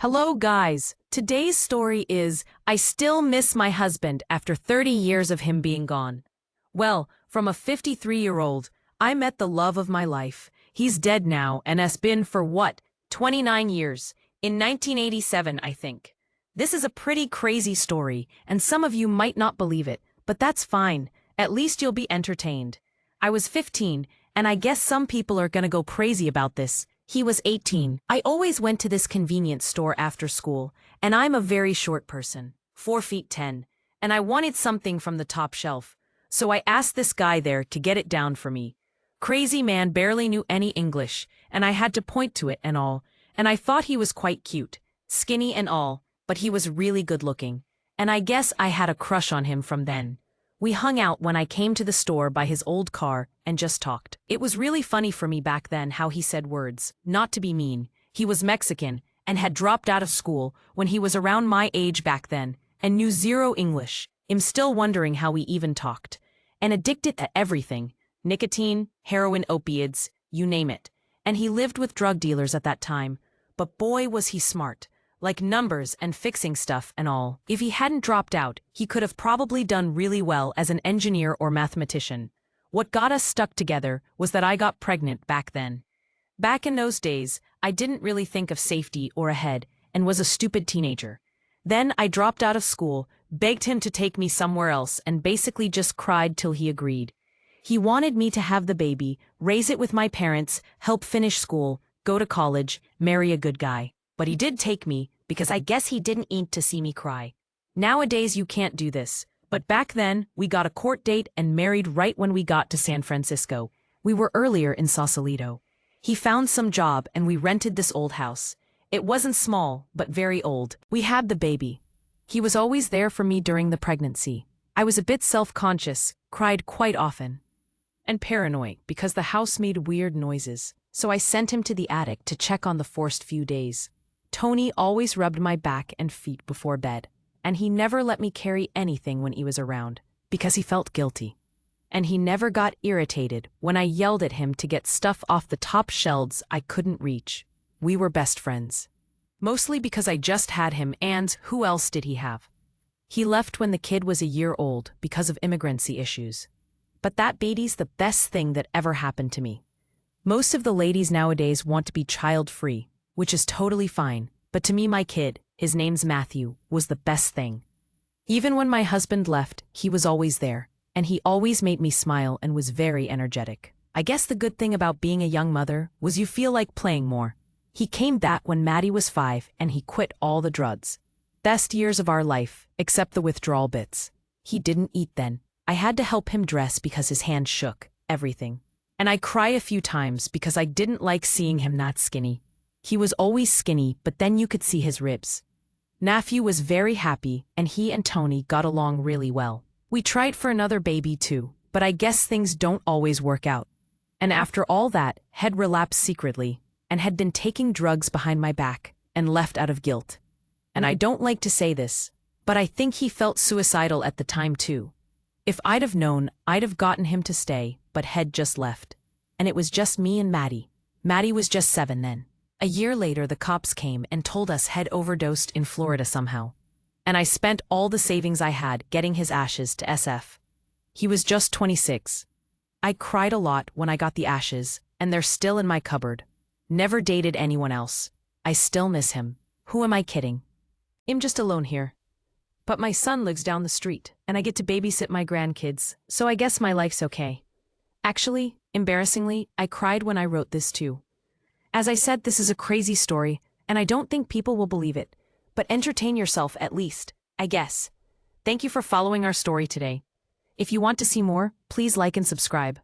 Hello guys, today's story is I still miss my husband after 30 years of him being gone. Well, from a 53-year-old, I met the love of my life. He's dead now and has been for what, 29 years, in 1987 I think. This is a pretty crazy story and some of you might not believe it, but that's fine, at least you'll be entertained. I was 15 and I guess some people are gonna go crazy about this. He was 18. I always went to this convenience store after school, and I'm a very short person, 4 feet 10, and I wanted something from the top shelf, so I asked this guy there to get it down for me. Crazy man barely knew any English, and I had to point to it and all, and I thought he was quite cute, skinny and all, but he was really good looking, and I guess I had a crush on him from then. We hung out when I came to the store by his old car and just talked. It was really funny for me back then how he said words, not to be mean. He was Mexican and had dropped out of school when he was around my age back then and knew zero English. I'm still wondering how we even talked. And addicted to everything, nicotine, heroin, opiates, you name it. And he lived with drug dealers at that time. But boy was he smart. Like numbers and fixing stuff and all. If he hadn't dropped out, he could have probably done really well as an engineer or mathematician. What got us stuck together was that I got pregnant back then. Back in those days, I didn't really think of safety or ahead and was a stupid teenager. Then I dropped out of school, begged him to take me somewhere else and basically just cried till he agreed. He wanted me to have the baby, raise it with my parents, help finish school, go to college, marry a good guy. But he did take me, because I guess he didn't eat to see me cry. Nowadays you can't do this, but back then, we got a court date and married right when we got to San Francisco. We were earlier in Sausalito. He found some job and we rented this old house. It wasn't small, but very old. We had the baby. He was always there for me during the pregnancy. I was a bit self-conscious, cried quite often, and paranoid because the house made weird noises, so I sent him to the attic to check on the first few days. Tony always rubbed my back and feet before bed, and he never let me carry anything when he was around, because he felt guilty. And he never got irritated when I yelled at him to get stuff off the top shelves I couldn't reach. We were best friends. Mostly because I just had him and who else did he have? He left when the kid was a year old because of immigrancy issues. But that baby's the best thing that ever happened to me. Most of the ladies nowadays want to be child-free, which is totally fine, but to me my kid, his name's Matthew, was the best thing. Even when my husband left, he was always there, and he always made me smile and was very energetic. I guess the good thing about being a young mother was you feel like playing more. He came back when Maddie was 5 and he quit all the drugs. Best years of our life, except the withdrawal bits. He didn't eat then. I had to help him dress because his hand shook, everything. And I cry a few times because I didn't like seeing him that skinny. He was always skinny, but then you could see his ribs. Nephew was very happy, and he and Tony got along really well. We tried for another baby too, but I guess things don't always work out. And after all that, had relapsed secretly, and had been taking drugs behind my back, and left out of guilt. And I don't like to say this, but I think he felt suicidal at the time too. If I'd have known, I'd have gotten him to stay, but had just left. And it was just me and Maddie. Maddie was just 7 then. A year later the cops came and told us he'd overdosed in Florida somehow. And I spent all the savings I had getting his ashes to SF. He was just 26. I cried a lot when I got the ashes, and they're still in my cupboard. Never dated anyone else. I still miss him. Who am I kidding? I'm just alone here. But my son lives down the street, and I get to babysit my grandkids, so I guess my life's okay. Actually, embarrassingly, I cried when I wrote this too. As I said, this is a crazy story, and I don't think people will believe it. But entertain yourself at least, I guess. Thank you for following our story today. If you want to see more, please like and subscribe.